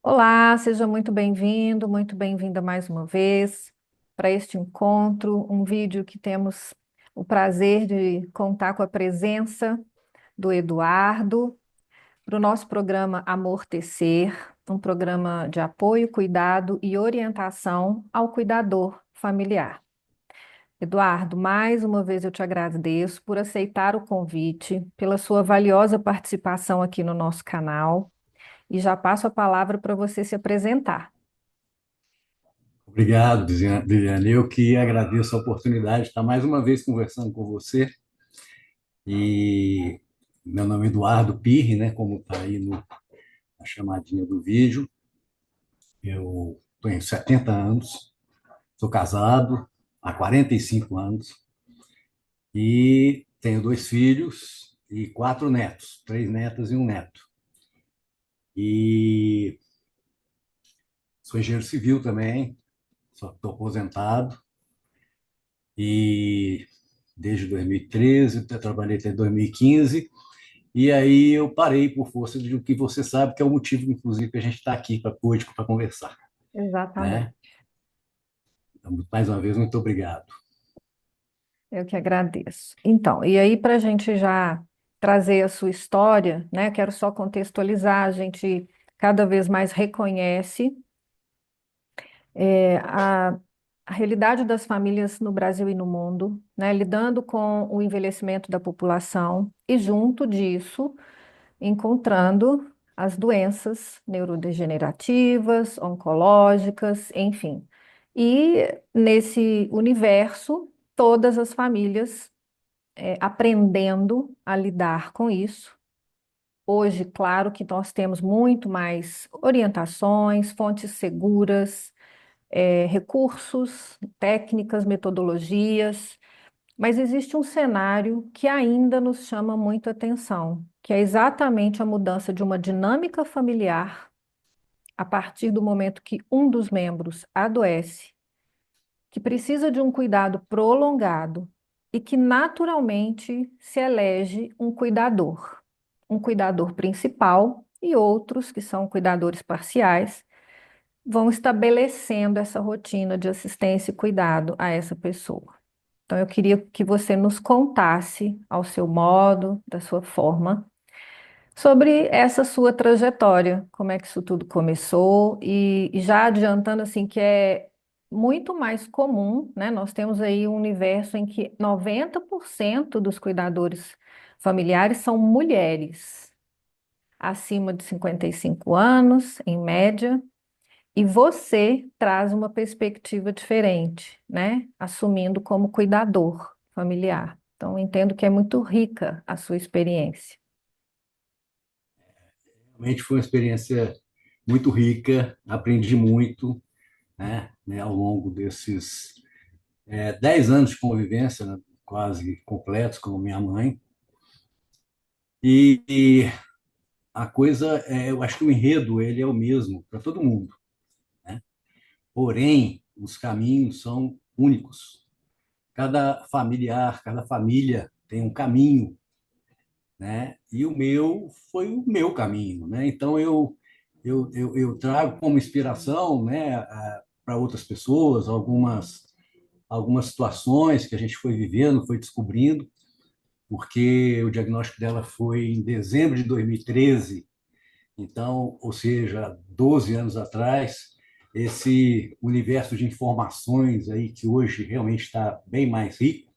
Olá, seja muito bem-vindo, muito bem-vinda mais uma vez para este encontro, um vídeo que temos o prazer de contar com a presença do Eduardo para o nosso programa Amortecer, um programa de apoio, cuidado e orientação ao cuidador familiar. Eduardo, mais uma vez eu te agradeço por aceitar o convite, pela sua valiosa participação aqui no nosso canal e já passo a palavra para você se apresentar. Obrigado, Viviane. Eu que agradeço a oportunidade de estar mais uma vez conversando com você. E meu nome é Eduardo Pirri, né? Como está aí na chamadinha do vídeo. Eu tenho 70 anos, sou casado há 45 anos e tenho dois filhos e quatro netos, três netas e um neto. E sou engenheiro civil também, só estou aposentado e desde 2013, eu trabalhei até 2015. E aí eu parei por força de o que você sabe, que é o motivo, inclusive, que a gente está aqui para hoje para conversar, Exatamente. né? Então, mais uma vez, muito obrigado. Eu que agradeço. Então, e aí, para a gente já trazer a sua história, né? Quero só contextualizar, a gente cada vez mais reconhece a realidade das famílias no Brasil e no mundo, né? Lidando com o envelhecimento da população e, junto disso, encontrando as doenças neurodegenerativas, oncológicas, enfim. E nesse universo, todas as famílias aprendendo a lidar com isso. Hoje, claro que nós temos muito mais orientações, fontes seguras, recursos, técnicas, metodologias, mas existe um cenário que ainda nos chama muito atenção, que é exatamente a mudança de uma dinâmica familiar a partir do momento que um dos membros adoece, que precisa de um cuidado prolongado e que naturalmente se elege um cuidador principal e outros que são cuidadores parciais vão estabelecendo essa rotina de assistência e cuidado a essa pessoa. Então, eu queria que você nos contasse, ao seu modo, da sua forma, sobre essa sua trajetória, como é que isso tudo começou, e já adiantando assim que é muito mais comum, né? Nós temos aí um universo em que 90% dos cuidadores familiares são mulheres, acima de 55 anos, em média, e você traz uma perspectiva diferente, né? Assumindo como cuidador familiar. Então, entendo que é muito rica a sua experiência. Realmente foi uma experiência muito rica, aprendi muito, né, ao longo desses 10 anos de convivência, né, quase completos com minha mãe. E a coisa, eu acho que o enredo ele é o mesmo para todo mundo, né? Porém, os caminhos são únicos. Cada familiar, cada família tem um caminho, né? E o meu foi o meu caminho, né? Então eu trago como inspiração, né, para outras pessoas algumas situações que a gente foi vivendo, foi descobrindo, porque o diagnóstico dela foi em dezembro de 2013, então, ou seja, 12 anos atrás, esse universo de informações aí que hoje realmente está bem mais rico,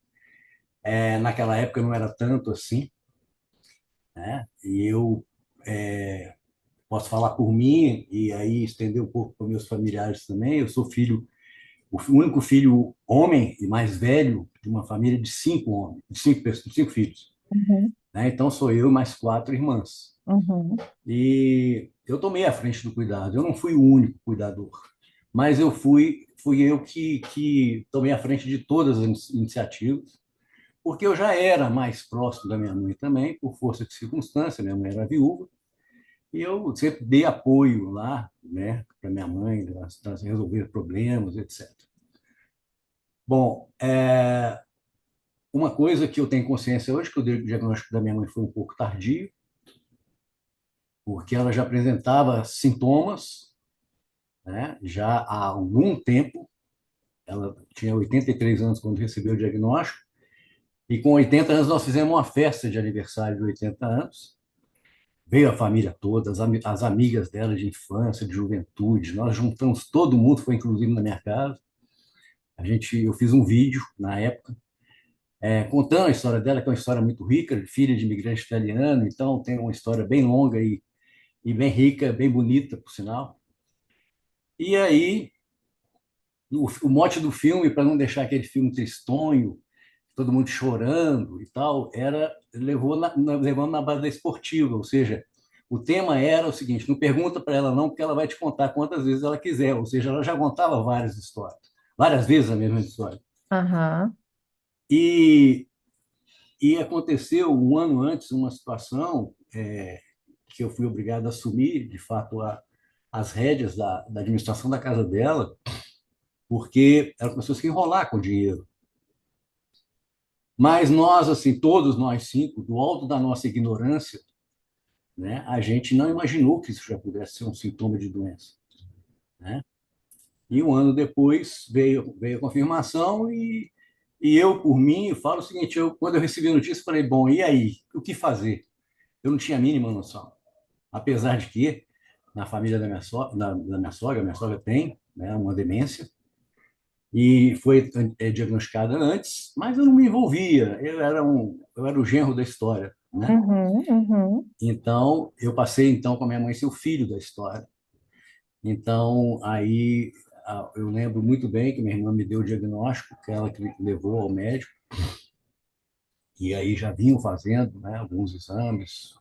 naquela época não era tanto assim, né? E eu posso falar por mim e aí estender um pouco para meus familiares também. Eu sou filho, o único filho homem e mais velho de uma família de cinco homens, de cinco pessoas, cinco filhos, Uhum, né? Então sou eu e mais quatro irmãs. uhum. E eu tomei a frente do cuidado. Eu não fui o único cuidador, mas fui eu que tomei a frente de todas as iniciativas, porque eu já era mais próximo da minha mãe também, por força de circunstância. Minha mãe era viúva. E eu sempre dei apoio lá, né, para minha mãe, elas resolver problemas, etc. Bom, uma coisa que eu tenho consciência hoje, que o diagnóstico da minha mãe foi um pouco tardio, porque ela já apresentava sintomas, né? Já há algum tempo, ela tinha 83 anos quando recebeu o diagnóstico, e com 80 anos nós fizemos uma festa de aniversário de 80 anos. Veio a família toda, as amigas dela de infância, de juventude, nós juntamos todo mundo, foi inclusive na minha casa. Eu fiz um vídeo na época, contando a história dela, que é uma história muito rica, filha de imigrante italiano, então tem uma história bem longa e bem rica, bem bonita, por sinal. E aí, o mote do filme, para não deixar aquele filme tristonho, todo mundo chorando e tal, levando na base da esportiva, ou seja, o tema era o seguinte: não pergunta para ela não, porque ela vai te contar quantas vezes ela quiser, ou seja, ela já contava várias histórias, várias vezes a mesma história. Aham. E, e aconteceu um ano antes uma situação que eu fui obrigado a assumir, de fato, as rédeas da administração da casa dela, porque ela começou a se enrolar com o dinheiro. Mas nós, assim, todos nós cinco, do alto da nossa ignorância, né, a gente não imaginou que isso já pudesse ser um sintoma de doença, né? E um ano depois veio a confirmação e eu, por mim, eu falo o seguinte: quando eu recebi a notícia, falei, bom, e aí? O que fazer? Eu não tinha a mínima noção. Apesar de que, na família da minha sogra tem, né, uma demência, e foi diagnosticada antes, mas eu não me envolvia. Eu era o genro da história, né? Uhum, uhum. Então, eu passei então com a minha mãe ser o filho da história. Então, aí eu lembro muito bem que minha irmã me deu o diagnóstico, que ela que me levou ao médico, e aí já vinham fazendo, né, alguns exames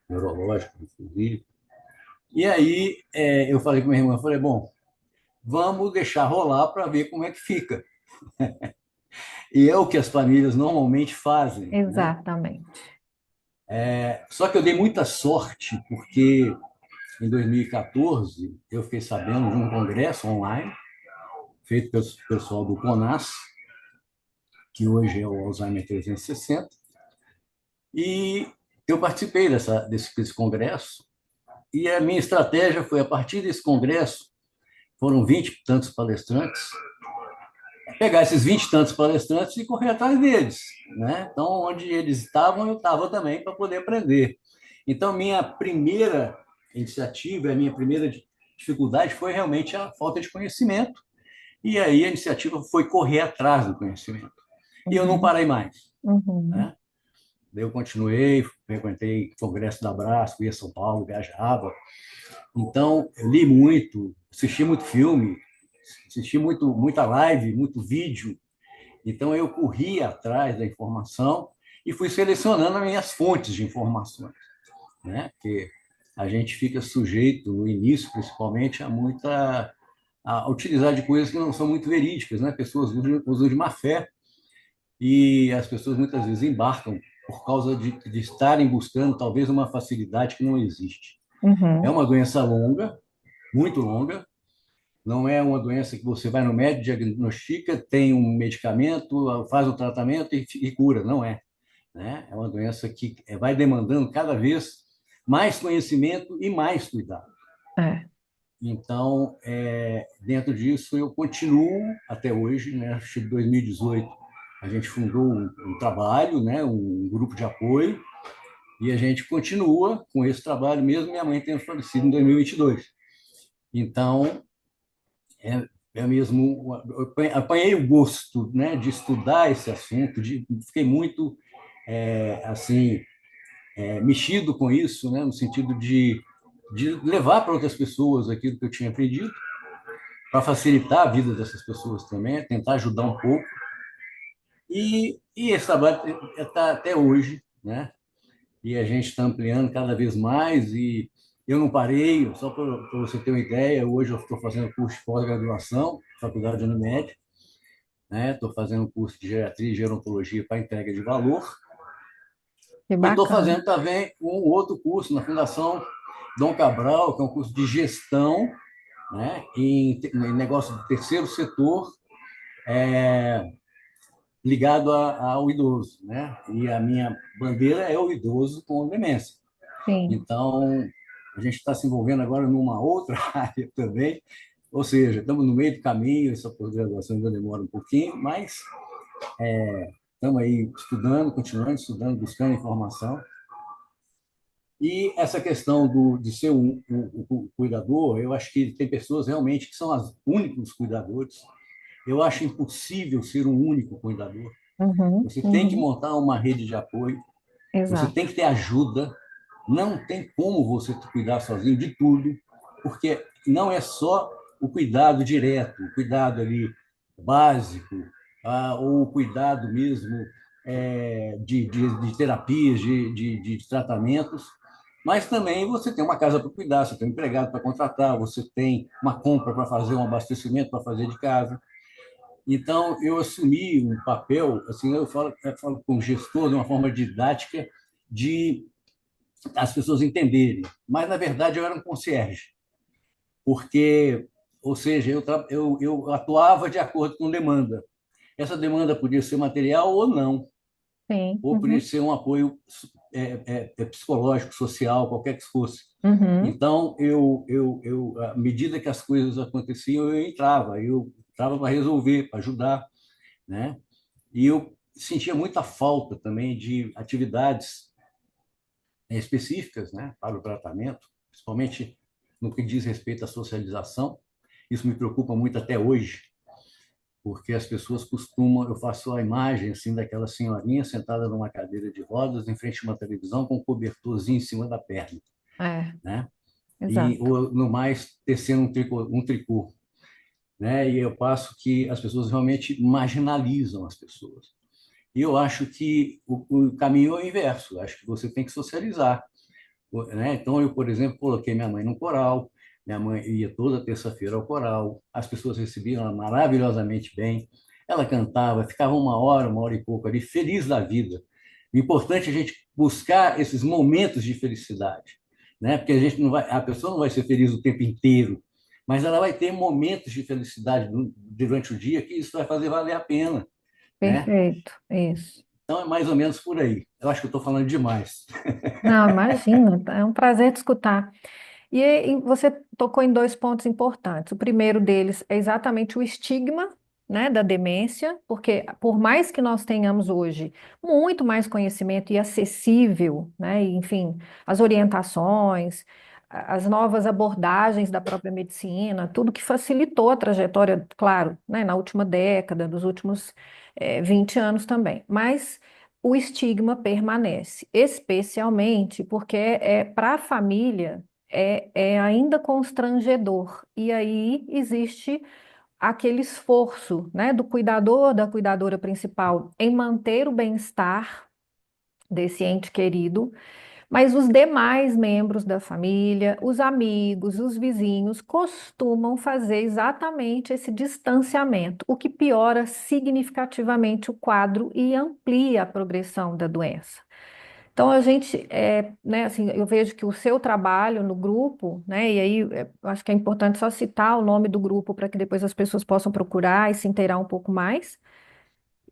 neurológicos, inclusive. E aí eu falei com minha irmã, falei, bom, vamos deixar rolar para ver como é que fica. E é o que as famílias normalmente fazem, né? Exatamente. Só que eu dei muita sorte, porque em 2014 eu fiquei sabendo de um congresso online feito pelo pessoal do CONAS, que hoje é o Alzheimer 360, e eu participei desse congresso, e a minha estratégia foi, a partir desse congresso, foram 20 e tantos palestrantes, pegar esses 20 e tantos palestrantes e correr atrás deles, né? Então, onde eles estavam, eu estava também para poder aprender. Então, minha primeira iniciativa, a minha primeira dificuldade foi realmente a falta de conhecimento, e aí a iniciativa foi correr atrás do conhecimento. E eu não Uhum, parei mais, uhum. né? Eu continuei, frequentei o Congresso da Brás, ia a São Paulo, viajava. Então, eu li muito, assisti muito filme, assisti muita live, muito vídeo. Então, eu corri atrás da informação e fui selecionando as minhas fontes de informações, né? Porque a gente fica sujeito, no início, principalmente, a utilizar de coisas que não são muito verídicas, né? Pessoas usam de má fé e as pessoas muitas vezes embarcam por causa de estarem buscando talvez uma facilidade que não existe. É Uhum. uma doença longa, muito longa, não é uma doença que você vai no médico, diagnostica, tem um medicamento, faz o tratamento e cura, não é, né? É uma doença que vai demandando cada vez mais conhecimento e mais cuidado. É. Então, dentro disso, eu continuo até hoje, né? Acho que em 2018 a gente fundou um trabalho, né? Um grupo de apoio, e a gente continua com esse trabalho, mesmo minha mãe tendo falecido em 2022. Então, é mesmo, eu apanhei o gosto, né? De estudar esse assunto, fiquei muito, assim, mexido com isso, né? No sentido de levar para outras pessoas aquilo que eu tinha aprendido, para facilitar a vida dessas pessoas também, tentar ajudar um pouco. E esse trabalho está até hoje, né? E a gente está ampliando cada vez mais. E eu não parei, só para você ter uma ideia, hoje eu estou fazendo curso de pós-graduação, Faculdade de Unimed, né? Estou fazendo curso de geriatria e gerontologia para entrega de valor. Que E estou bacana. fazendo também um outro curso na Fundação Dom Cabral, que é um curso de gestão, né? Em negócio do terceiro setor, ligado ao idoso, né? E a minha bandeira é o idoso com demência. Sim. Então, a gente está se envolvendo agora numa outra área também, Ou seja, estamos no meio do caminho, essa pós-graduação ainda demora um pouquinho, mas estamos aí estudando, continuando estudando, buscando informação. E essa questão de ser o cuidador, eu acho que tem pessoas realmente que são os únicos cuidadores. Eu acho impossível ser um único cuidador. Uhum, Você tem que uhum, montar uma rede de apoio, você tem exato. que ter ajuda, não tem como você cuidar sozinho de tudo, porque não é só o cuidado direto, o cuidado ali básico, ou o cuidado mesmo de terapias, de tratamentos, mas também você tem uma casa para cuidar, você tem um empregado para contratar, você tem uma compra para fazer, um abastecimento para fazer de casa. Então, eu assumi um papel, assim, eu falo com o gestor de uma forma didática, de as pessoas entenderem. Mas, na verdade, eu era um concierge, porque, ou seja, eu atuava de acordo com demanda. Essa demanda podia ser material ou não, Sim. ou podia Uhum, ser um apoio psicológico, social, qualquer que fosse. uhum. Então, à medida que as coisas aconteciam, eu entrava para resolver, para ajudar, né? E eu sentia muita falta também de atividades específicas, né, para o tratamento, principalmente no que diz respeito à socialização. Isso me preocupa muito até hoje, porque as pessoas costumam, eu faço a imagem assim daquela senhorinha sentada numa cadeira de rodas em frente a uma televisão com um cobertorzinho em cima da perna, É, né? E exato. ou no mais tecendo um tricô, né? E eu passo que as pessoas realmente marginalizam as pessoas. E eu acho que o caminho é o inverso. Eu acho que você tem que socializar, né? Então, eu, por exemplo, coloquei minha mãe no coral. Minha mãe ia toda terça-feira ao coral. As pessoas recebiam ela maravilhosamente bem. Ela cantava, ficava uma hora e pouco ali, feliz da vida. O importante é a gente buscar esses momentos de felicidade, né? Porque a pessoa não vai ser feliz o tempo inteiro, mas ela vai ter momentos de felicidade durante o dia que isso vai fazer valer a pena, né? Perfeito. Isso. Então é mais ou menos por aí. Eu acho que eu estou falando demais. Não, imagina, é um prazer te escutar. E você tocou em dois pontos importantes. O primeiro deles é exatamente o estigma, né, da demência, porque por mais que nós tenhamos hoje muito mais conhecimento e acessível, né, e, enfim, as orientações, as novas abordagens da própria medicina, tudo que facilitou a trajetória, claro, né, na última década, dos últimos 20 anos também. Mas o estigma permanece, especialmente porque para a família é ainda constrangedor. E aí existe aquele esforço, né, do cuidador, da cuidadora principal em manter o bem-estar desse ente querido, mas os demais membros da família, os amigos, os vizinhos, costumam fazer exatamente esse distanciamento, o que piora significativamente o quadro e amplia a progressão da doença. Então, a gente, né, assim, eu vejo que o seu trabalho no grupo, né, e aí eu acho que é importante só citar o nome do grupo para que depois as pessoas possam procurar e se inteirar um pouco mais,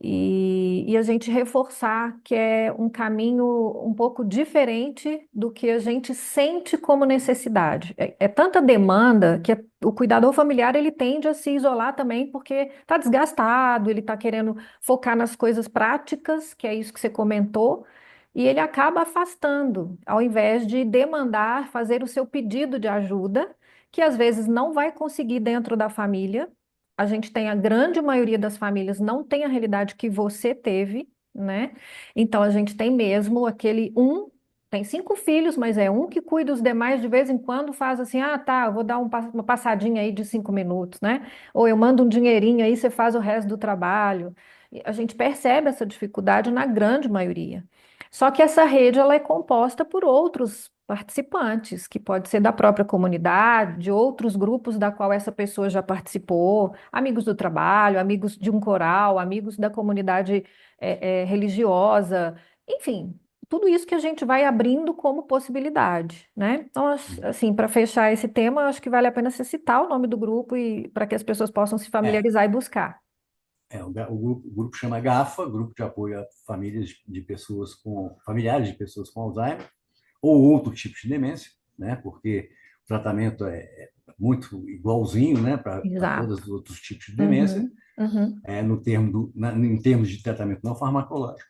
e a gente reforçar que é um caminho um pouco diferente do que a gente sente como necessidade. É tanta demanda que o cuidador familiar ele tende a se isolar também porque está desgastado, ele está querendo focar nas coisas práticas, que é isso que você comentou, e ele acaba afastando, ao invés de demandar, fazer o seu pedido de ajuda, que às vezes não vai conseguir dentro da família. A gente tem a grande maioria das famílias não tem a realidade que você teve, né? Então a gente tem mesmo aquele um, tem 5 filhos, mas é um que cuida, os demais de vez em quando faz assim, ah, tá, eu vou dar uma passadinha aí de 5 minutos, né? Ou eu mando um dinheirinho aí, você faz o resto do trabalho. E a gente percebe essa dificuldade na grande maioria. Só que essa rede ela é composta por outros participantes, que pode ser da própria comunidade, de outros grupos da qual essa pessoa já participou, amigos do trabalho, amigos de um coral, amigos da comunidade religiosa, enfim, tudo isso que a gente vai abrindo como possibilidade, né? Então, assim, para fechar esse tema, eu acho que vale a pena você citar o nome do grupo e para que as pessoas possam se É, familiarizar e buscar. o grupo chama GAFA, Grupo de Apoio a Familiares de Pessoas com Alzheimer, ou outro tipo de demência, né? Porque o tratamento muito igualzinho, né, para todos exato. os outros tipos de demência, Uhum, uhum. no termo em termos de tratamento não farmacológico.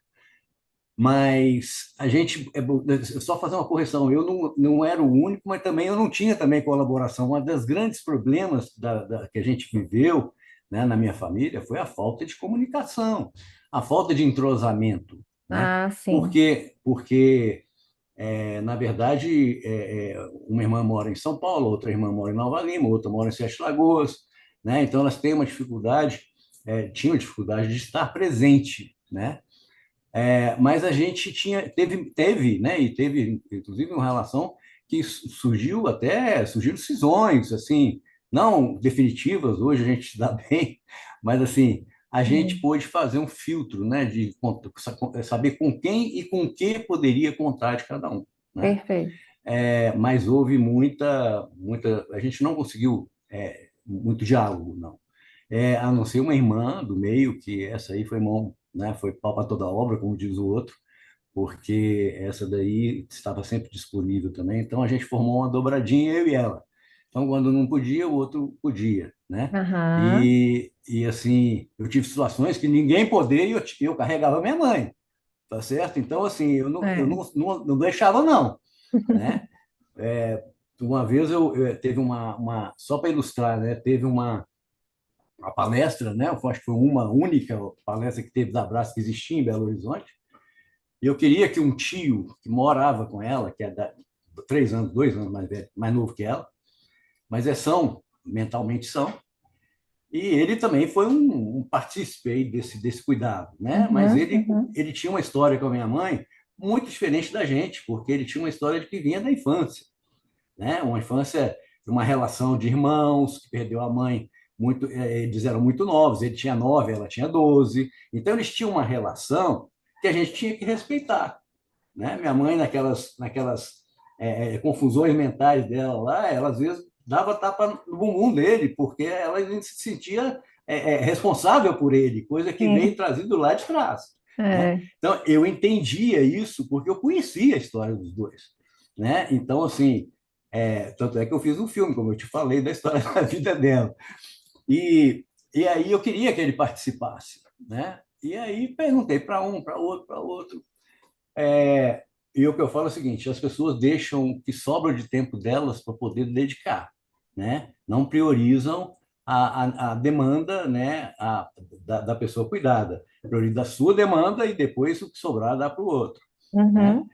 Mas a gente, só fazer uma correção, eu não era o único, mas também eu não tinha também colaboração. Um dos grandes problemas que a gente viveu, né, na minha família foi a falta de comunicação, a falta de entrosamento, né? Ah, sim. Porque na verdade, uma irmã mora em São Paulo, outra irmã mora em Nova Lima, outra mora em Sete Lagoas, né? Então elas têm uma dificuldade, tinham dificuldade de estar presente, né? Mas a gente teve, né? E teve, inclusive, uma relação que surgiram cisões, assim, não definitivas, hoje a gente se dá bem, mas assim, a gente Uhum. pôde fazer um filtro, né? De saber com quem e com que poderia contar de cada um, né? Perfeito. Mas houve muita, a gente não conseguiu muito diálogo, não. A não ser uma irmã do meio, que essa aí foi mão, né, foi pau para toda obra, como diz o outro, porque essa daí estava sempre disponível também. Então a gente formou uma dobradinha, eu e ela. Então, quando não podia, o outro podia, né? Aham. E assim, eu tive situações que ninguém podia e eu carregava minha mãe, tá certo? Então, assim, É. não deixava, não, né? Uma vez teve só para ilustrar, né? Teve uma palestra, né? Eu acho que foi uma única palestra que teve da Brás que existia em Belo Horizonte. E eu queria que um tio que morava com ela, que é 3 anos, 2 anos mais velho, mais novo que ela, mas são, mentalmente são, e ele também foi um partícipe aí desse cuidado, né? Mas Uhum, uhum. ele tinha uma história com a minha mãe muito diferente da gente, porque ele tinha uma história de que vinha da infância, né? Uma infância, uma relação de irmãos, que perdeu a mãe muito, eles eram muito novos, ele tinha 9, ela tinha 12, então eles tinham uma relação que a gente tinha que respeitar, né? Minha mãe, naquelas confusões mentais dela lá, ela às vezes dava tapa no bumbum dele, porque ela se sentia responsável por ele, coisa que veio Sim. trazido lá de trás, né? É. Então, eu entendia isso porque eu conhecia a história dos dois, né? Então, assim, tanto é que eu fiz um filme, como eu te falei, da história da vida dela. E, e aí eu queria que ele participasse, né? E aí perguntei para um, para outro, para outro. E o que eu falo é o seguinte: as pessoas deixam o que sobra de tempo delas para poder dedicar, né? Não priorizam a demanda, né? Da pessoa cuidada. Prioriza a sua demanda e depois o que sobrar dá para o outro, né? Uhum.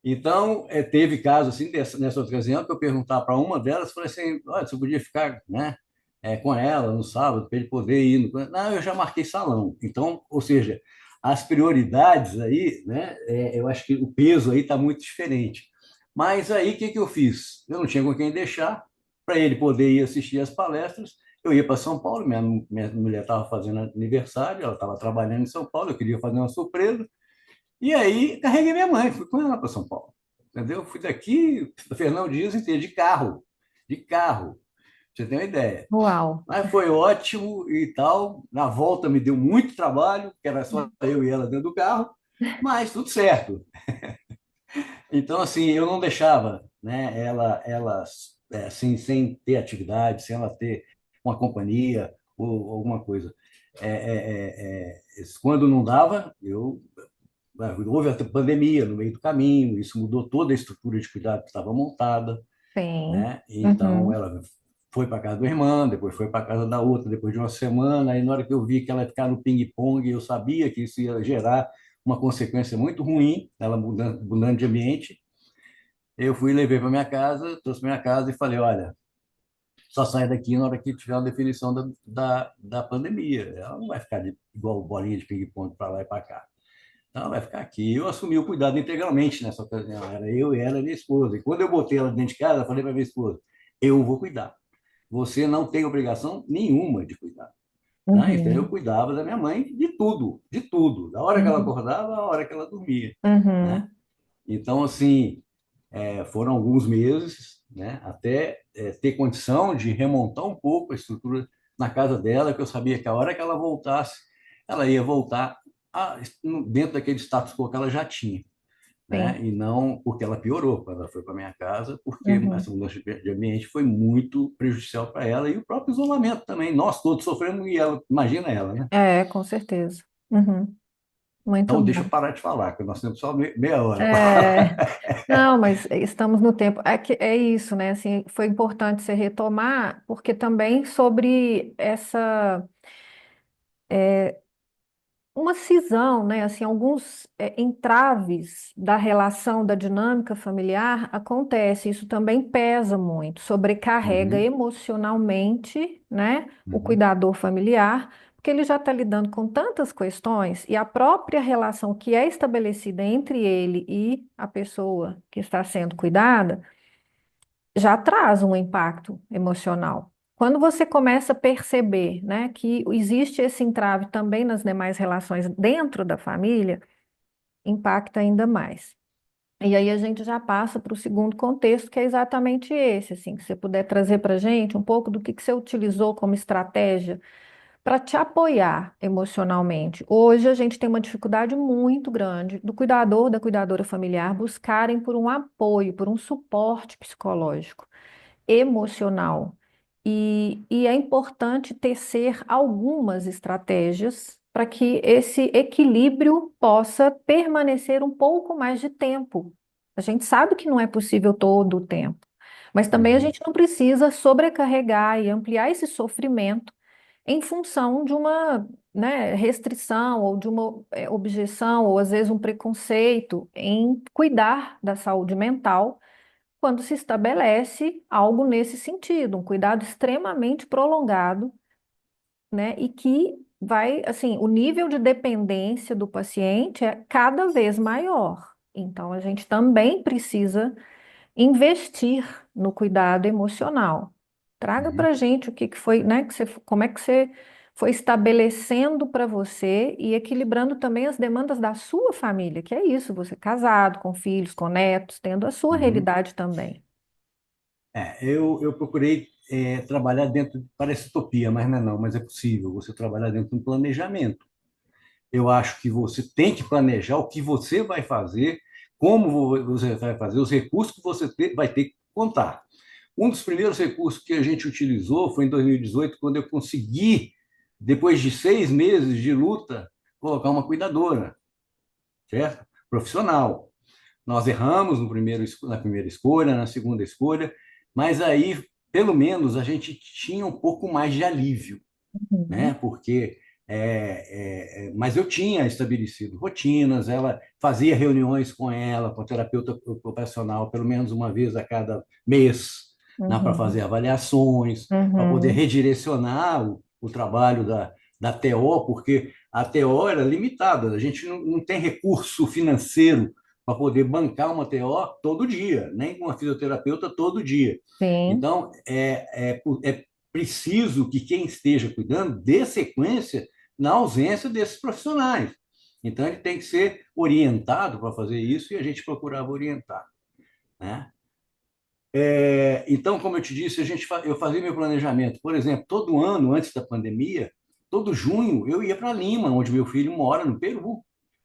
Então, teve caso assim, nessa ocasião, que eu perguntava para uma delas, falei assim: olha, você podia ficar, né, com ela no sábado, para ele poder ir. Não, eu já marquei salão. Então, ou seja, as prioridades aí, né, eu acho que o peso aí está muito diferente. Mas aí, o que que eu fiz? Eu não tinha com quem deixar, para ele poder ir assistir as palestras. Eu ia para São Paulo, minha mulher estava fazendo aniversário, ela estava trabalhando em São Paulo, eu queria fazer uma surpresa. E aí carreguei minha mãe, fui com ela para São Paulo. Entendeu? Fui daqui, Fernão Dias inteiro, de carro. De carro, pra você ter uma ideia. Uau. Mas foi ótimo e tal. Na volta me deu muito trabalho, que era só eu e ela dentro do carro, mas tudo certo. Então, assim, eu não deixava, né, ela assim, sem ter atividade, sem ela ter uma companhia ou alguma coisa. Quando não dava, houve a pandemia no meio do caminho, isso mudou toda a estrutura de cuidado que estava montada, Sim. né? Então, Uhum. ela foi para casa da irmã, depois foi para casa da outra, depois de uma semana. Aí, na hora que eu vi que ela ia ficar no ping-pong, eu sabia que isso ia gerar uma consequência muito ruim, ela mudando de ambiente. Eu fui, levei para minha casa, trouxe para minha casa e falei: olha, só sai daqui na hora que tiver uma definição da pandemia. Ela não vai ficar igual bolinha de ping-pong para lá e para cá. Ela vai ficar aqui. Eu assumi o cuidado integralmente nessa ocasião. Era eu e ela, minha esposa. E quando eu botei ela dentro de casa, eu falei para minha esposa: eu vou cuidar. Você não tem obrigação nenhuma de cuidar. Né? Então eu Uhum. cuidava da minha mãe de tudo, de tudo. Da hora que ela Uhum. acordava, à hora que ela dormia. Né? Uhum. Então, assim, foram alguns meses, né, até ter condição de remontar um pouco a estrutura na casa dela, que eu sabia que a hora que ela voltasse, ela ia voltar dentro daquele status quo que ela já tinha. né? sim. E não porque ela piorou quando ela foi para minha casa, porque Uhum. essa mudança de ambiente foi muito prejudicial para ela e o próprio isolamento também. Nós todos sofremos e ela, imagina ela, né? É, com certeza. Uhum. Muito Então, deixa eu bom. parar de falar, porque nós temos só meia hora para É, falar. não, mas estamos no tempo. É que é isso, né? Assim, foi importante você retomar, porque também sobre essa uma cisão, né? Assim, alguns entraves da relação da dinâmica familiar acontece. Isso também pesa muito, sobrecarrega Uhum, emocionalmente, né? O uhum, cuidador familiar, porque ele já está lidando com tantas questões e a própria relação que é estabelecida entre ele e a pessoa que está sendo cuidada já traz um impacto emocional. Quando você começa a perceber, né, que existe esse entrave também nas demais relações dentro da família, impacta ainda mais. E aí a gente já passa para o segundo contexto, que é exatamente esse, assim, que você puder trazer para a gente um pouco do que você utilizou como estratégia para te apoiar emocionalmente. Hoje a gente tem uma dificuldade muito grande do cuidador, da cuidadora familiar buscarem por um apoio, por um suporte psicológico emocional. E é importante tecer algumas estratégias para que esse equilíbrio possa permanecer um pouco mais de tempo. A gente sabe que não é possível todo o tempo, mas também a uhum, gente não precisa sobrecarregar e ampliar esse sofrimento em função de uma, né, restrição ou de uma objeção ou às vezes um preconceito em cuidar da saúde mental quando se estabelece algo nesse sentido, um cuidado extremamente prolongado, né? E que vai, assim, o nível de dependência do paciente é cada vez maior. Então, a gente também precisa investir no cuidado emocional. Traga uhum. para a gente o que que foi, né? Como é que você foi estabelecendo para você e equilibrando também as demandas da sua família, que é isso, você casado, com filhos, com netos, tendo a sua Uhum. realidade também. Eu procurei trabalhar dentro, parece utopia, mas não é não, mas é possível você trabalhar dentro de um planejamento. Eu acho que você tem que planejar o que você vai fazer, como você vai fazer, os recursos que você vai ter que contar. Um dos primeiros recursos que a gente utilizou foi em 2018, quando eu consegui, depois de 6 meses de luta, colocar uma cuidadora, certo? Profissional. Nós erramos na primeira escolha, na segunda escolha, mas aí, pelo menos, a gente tinha um pouco mais de alívio, né? Uhum. Porque mas eu tinha estabelecido rotinas, ela fazia reuniões com ela, com a terapeuta ocupacional, pelo menos uma vez a cada mês, né, para fazer Uhum. avaliações, para poder Uhum. redirecionar o trabalho da TO, porque a TO era limitada, a gente não tem recurso financeiro para poder bancar uma TO todo dia, nem uma fisioterapeuta todo dia. Sim. Então, é preciso que quem esteja cuidando dê sequência na ausência desses profissionais. Então, ele tem que ser orientado para fazer isso e a gente procurava orientar, né? Então, como eu te disse, eu fazia meu planejamento. Por exemplo, todo ano, antes da pandemia, todo junho, eu ia para Lima, onde meu filho mora, no Peru,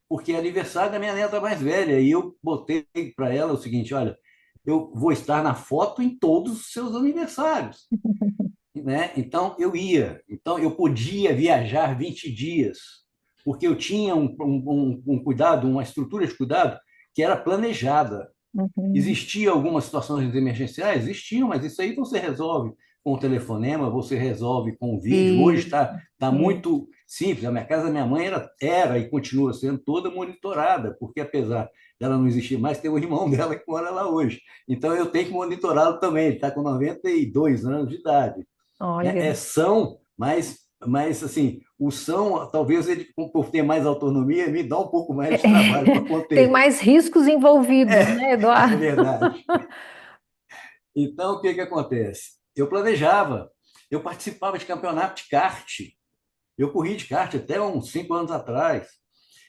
porque é aniversário da minha neta mais velha. E eu botei para ela o seguinte: olha, eu vou estar na foto em todos os seus aniversários, né? Então eu ia, então eu podia viajar 20 dias, porque eu tinha um cuidado, uma estrutura de cuidado que era planejada. Uhum. Existia algumas situações emergenciais? Existiam, mas isso aí você resolve com o telefonema, você resolve com o vídeo. Hoje Isso, tá isso. muito simples. A minha casa da minha mãe era e continua sendo toda monitorada, porque apesar dela não existir mais, tem o irmão dela que mora lá hoje. Então eu tenho que monitorá-lo também. Ele está com 92 anos de idade, né? Olha, São, mas assim, o são, talvez ele, por ter mais autonomia, me dá um pouco mais de trabalho para tem conter. mais riscos envolvidos, né, É Eduardo? verdade. Então, o que que acontece? Eu planejava, eu participava de campeonato de kart, eu corri de kart até uns 5 anos atrás.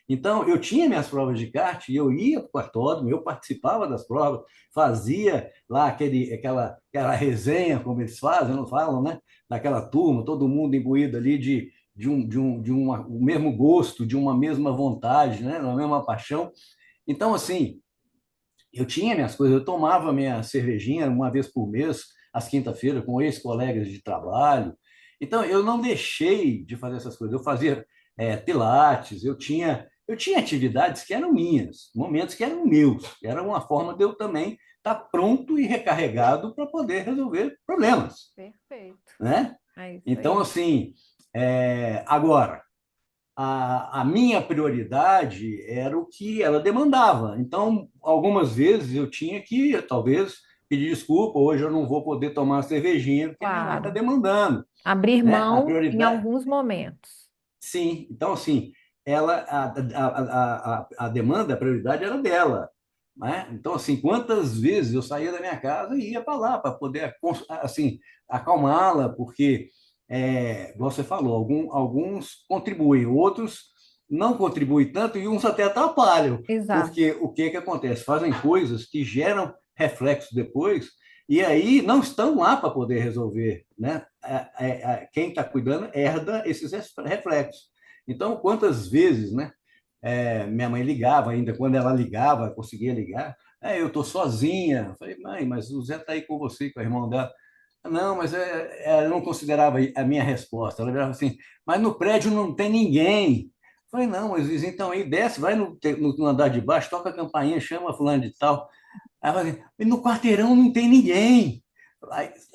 Então, eu tinha minhas provas de kart e eu ia para o cartódromo, eu participava das provas, fazia lá aquela resenha, como eles fazem, não falam, né? Daquela turma, todo mundo imbuído ali o mesmo gosto, de uma mesma vontade, né? Uma mesma paixão. Então, assim, eu tinha minhas coisas, eu tomava minha cervejinha uma vez por mês, às quinta-feiras, com ex-colegas de trabalho. Então, eu não deixei de fazer essas coisas. Eu fazia pilates, eu tinha atividades que eram minhas, momentos que eram meus. Era uma forma de eu também estar pronto e recarregado para poder resolver problemas, Perfeito. né? É isso Então, aí. assim, agora, a minha prioridade era o que ela demandava. Então, algumas vezes eu tinha que, talvez, pedir desculpa, hoje eu não vou poder tomar uma cervejinha porque minha mãe está Claro. demandando, Abrir né? A mão em prioridade, alguns momentos. sim. Então, assim, a demanda, a prioridade era dela, né? Então, assim, quantas vezes eu saía da minha casa e ia para lá para poder, assim, acalmá-la, porque, igual você falou, alguns contribuem, outros não contribuem tanto e uns até atrapalham, Exato. porque o que que acontece? Fazem coisas que geram reflexos depois e aí não estão lá para poder resolver, né? Quem está cuidando herda esses reflexos. Então, quantas vezes, né? Minha mãe ligava ainda, quando ela ligava, conseguia ligar. Eu estou sozinha. Eu falei, mãe, mas o Zé está aí com você, com o irmão dela. Não, mas ela não considerava a minha resposta. Ela virava assim, mas no prédio não tem ninguém. Eu falei, não, mas então aí desce, vai no andar de baixo, toca a campainha, chama fulano de tal. Aí eu falei, e no quarteirão não tem ninguém.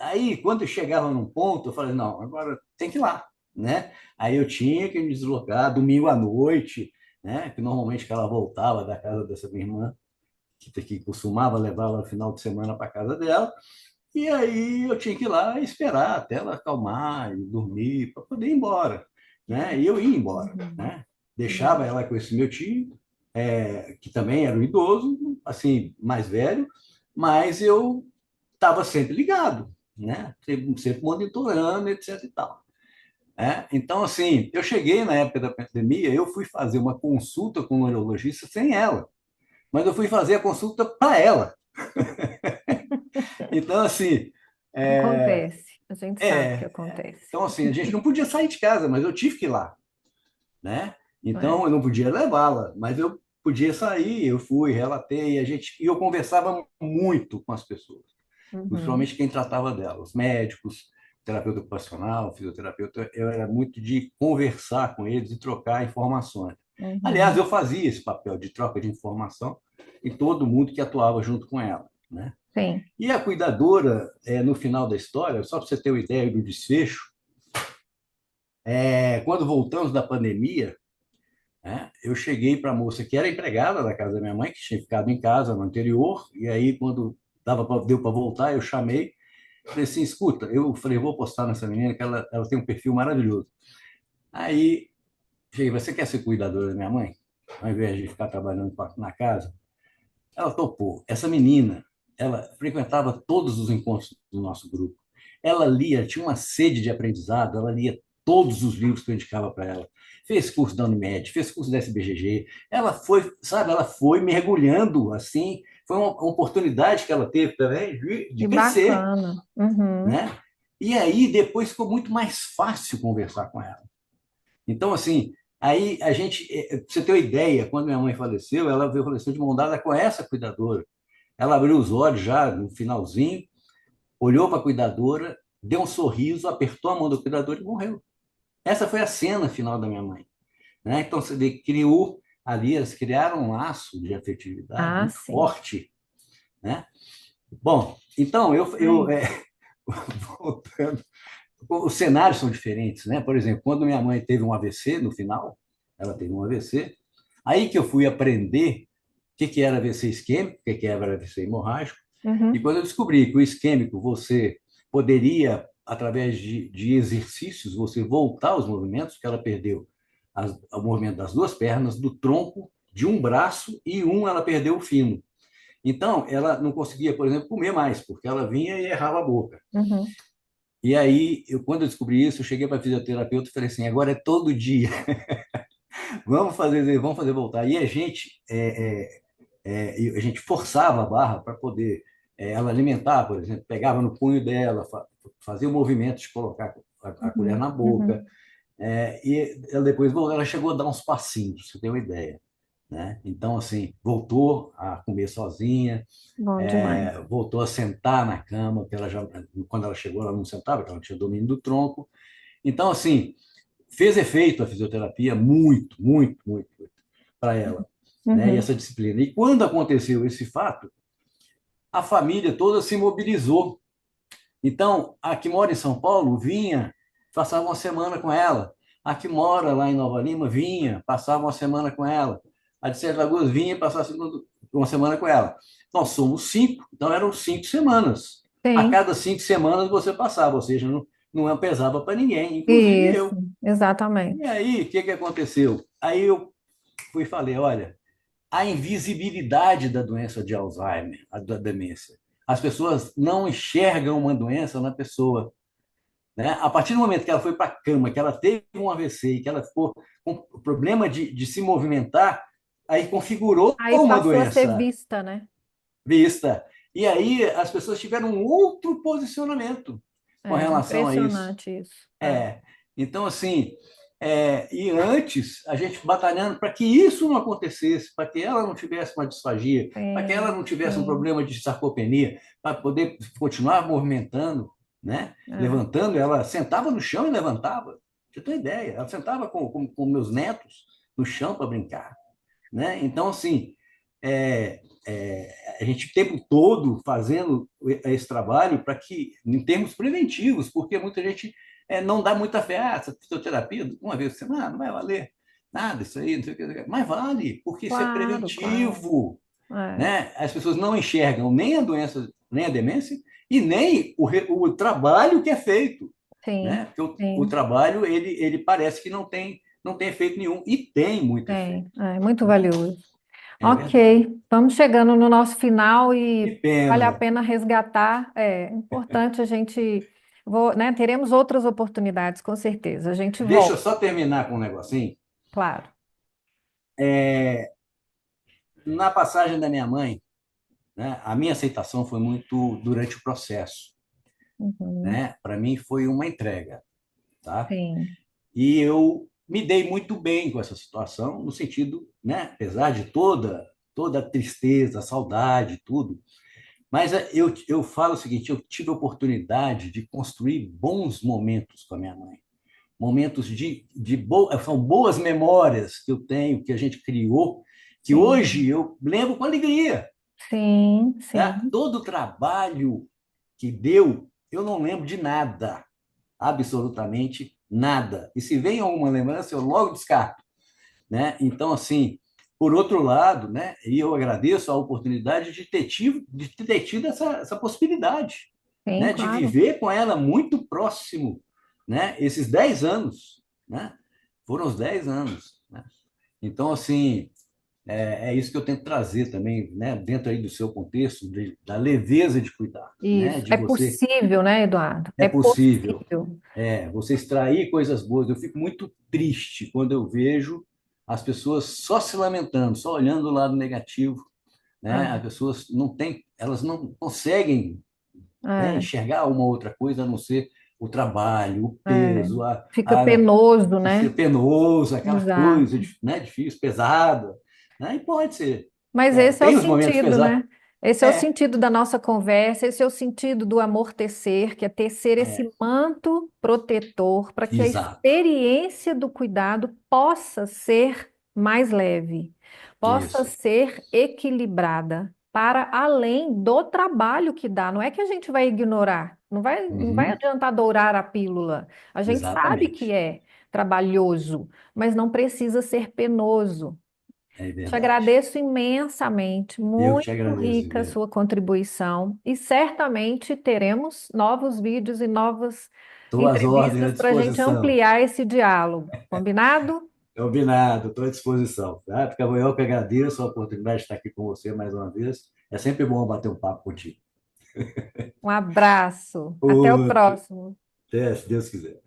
Aí, quando eu chegava num ponto, eu falei, não, agora tem que ir lá, né? Aí eu tinha que me deslocar domingo à noite, né? Que normalmente que ela voltava da casa dessa minha irmã, que costumava levar ela no final de semana para casa dela, e aí eu tinha que ir lá e esperar até ela acalmar e dormir para poder ir embora, né? E eu ia embora, Uhum. né? Deixava Uhum. ela com esse meu tio, que também era um idoso, assim, mais velho, mas eu estava sempre ligado, né? Sempre monitorando, etc e tal. Então, assim, eu cheguei na época da pandemia, eu fui fazer uma consulta com um neurologista sem ela, mas eu fui fazer a consulta para ela. Então, assim, é, Acontece. A gente sabe que é, acontece. então, assim, a gente não podia sair de casa, mas eu tive que ir lá, né? Então, É. eu não podia levá-la, mas eu podia sair, eu fui, relatei, e eu conversava muito com as pessoas, Uhum. principalmente quem tratava dela, os médicos, terapeuta ocupacional, fisioterapeuta, eu era muito de conversar com eles e trocar informações. Aliás, Uhum. eu fazia esse papel de troca de informação e todo mundo que atuava junto com ela, né? Sim. E a cuidadora, no final da história, só para você ter uma ideia do desfecho, quando voltamos da pandemia, né, eu cheguei para a moça que era empregada da casa da minha mãe, que tinha ficado em casa no anterior, e aí, quando deu para voltar, eu chamei, falei assim: escuta, eu falei, vou postar nessa menina que ela tem um perfil maravilhoso. Aí, cheguei, você quer ser cuidadora da minha mãe? Ao invés de ficar trabalhando na casa? Ela topou. Essa menina, ela frequentava todos os encontros do nosso grupo. Ela lia, tinha uma sede de aprendizado, ela lia todos os livros que eu indicava para ela. Fez curso da Unimed, fez curso da SBGG. Ela foi, sabe, ela foi mergulhando assim. Foi uma oportunidade que ela teve também de Que crescer, bacana. Uhum. né? E aí depois ficou muito mais fácil conversar com ela. Então, assim, aí a gente, pra você ter uma ideia, quando minha mãe faleceu, ela veio faleceu de mão dada com essa cuidadora. Ela abriu os olhos já no finalzinho, olhou para a cuidadora, deu um sorriso, apertou a mão do cuidador e morreu. Essa foi a cena final da minha mãe, né? Então, você vê, criou ali, eles criaram um laço de afetividade Ah, muito sim. forte, né? Bom, então, Aí. voltando, os cenários são diferentes, né? Por exemplo, quando minha mãe teve um AVC no final, ela teve um AVC, aí que eu fui aprender o que era AVC isquêmico, o que era AVC hemorrágico, e Uhum. quando eu descobri que o isquêmico você poderia, através de exercícios, você voltar aos movimentos, que ela perdeu o movimento das duas pernas, do tronco, de um braço, e ela perdeu o fino. Então, ela não conseguia, por exemplo, comer mais, porque ela vinha e errava a boca. Uhum. E aí, quando eu descobri isso, eu cheguei para a fisioterapeuta e falei assim: agora é todo dia, vamos fazer voltar. E a gente forçava a barra para poder ela alimentar, por exemplo, pegava no punho dela, fazia o movimento de colocar a colher Uhum. na boca, Uhum. e ela depois ela chegou a dar uns passinhos, pra você ter uma ideia. né? Então, assim, voltou a comer sozinha, Bom demais. voltou a sentar na cama, que ela já, quando ela chegou, ela não sentava, porque ela não tinha domínio do tronco. Então, assim, fez efeito a fisioterapia muito, muito, muito, muito para ela, né? E Uhum. essa disciplina. E quando aconteceu esse fato, a família toda se mobilizou. Então, a que mora em São Paulo vinha, passava uma semana com ela. A que mora lá em Nova Lima vinha, passava uma semana com ela. A de Sete Lagoas vinha, passava uma semana com ela. Nós somos cinco, então eram 5 semanas. A Sim, cada 5 semanas você passava, ou seja, não pesava para ninguém, inclusive isso, eu. E exatamente. aí, o que que aconteceu? Aí eu fui e falei, olha, a invisibilidade da doença de Alzheimer, a da demência. As pessoas não enxergam uma doença na pessoa, né? A partir do momento que ela foi para a cama, que ela teve um AVC e que ela ficou com problema de se movimentar, aí configurou Aí uma passou a ser doença vista, né? vista. E aí as pessoas tiveram um outro posicionamento com É relação a isso. impressionante isso. É, É, então, assim, e antes, a gente batalhando para que isso não acontecesse, para que ela não tivesse uma disfagia, para que ela sim, não tivesse um sim, problema de sarcopenia, para poder continuar movimentando, né? é, Levantando, ela sentava no chão e levantava. Você tem ideia? Ela sentava com meus netos no chão para brincar, né? Então, assim, a gente o tempo todo fazendo esse trabalho para que, em termos preventivos, porque muita gente não dá muita fé. Ah, essa fisioterapia, uma vez por semana, não vai valer nada, isso aí, não sei o que. Mas vale, porque isso é claro, claro. preventivo, É, né? As pessoas não enxergam nem a doença, nem a demência, e nem o trabalho que é feito, sim, né? Porque o sim, trabalho, ele parece que não tem efeito nenhum, e tem muito efeito, tem. É muito né? valioso. É verdade. Ok, estamos chegando no nosso final Que e vale a pena. pena resgatar. É importante a gente, né, teremos outras oportunidades, com certeza. A gente Deixa eu volta, só terminar com um negocinho. claro. Na passagem da minha mãe, né, a minha aceitação foi muito durante o processo, Uhum, né? Para mim foi uma entrega, tá? sim, E eu me dei muito bem com essa situação, no sentido, né, apesar de toda a tristeza, a saudade, tudo, mas eu falo o seguinte, eu tive a oportunidade de construir bons momentos com a minha mãe. Momentos são boas memórias que eu tenho, que a gente criou, que sim, hoje eu lembro com alegria. sim, Tá? sim. Todo o trabalho que deu, eu não lembro de nada, absolutamente nada. E se vem alguma lembrança, eu logo descarto, né? Então, assim, por outro lado, né, e eu agradeço a oportunidade de ter tido essa possibilidade, Sim, né, de claro. viver com ela muito próximo, né, esses 10 anos, né? Foram os 10 anos, né? Então, assim, é isso que eu tento trazer também, né, dentro aí do seu contexto, da leveza de cuidar, né, Isso. de É você, possível, né, Eduardo? é É possível, possível. você extrair coisas boas. Eu fico muito triste quando eu vejo as pessoas só se lamentando, só olhando o lado negativo, né, as É, pessoas não têm, elas não conseguem, né, é, enxergar uma outra coisa a não ser o trabalho, o é. peso, Fica penoso, ser né? penoso, aquela coisa, Exato. né, difícil, pesada, né, e pode ser. Mas esse é o Tem os momentos sentido, pesados. né? Esse é o É, sentido da nossa conversa, esse é o sentido do amor tecer, que é tecer esse é, manto protetor para que a exato. experiência do cuidado possa ser mais leve, possa Isso. ser equilibrada para além do trabalho que dá. Não é que a gente vai ignorar, não vai Uhum, adiantar dourar a pílula. A gente sabe que exatamente. é trabalhoso, mas não precisa ser penoso. É Te verdade. agradeço imensamente, Eu que te muito agradeço, rica a Ribeiro. sua contribuição e certamente teremos novos vídeos e novas Estou às ordens, à entrevistas para a gente disposição. ampliar esse diálogo. Combinado? Combinado, estou à disposição. Tá? Fica eu que agradeço a oportunidade de estar aqui com você mais uma vez. É sempre bom bater um papo contigo. Um abraço. Até o Outro. próximo. Até, se Deus quiser.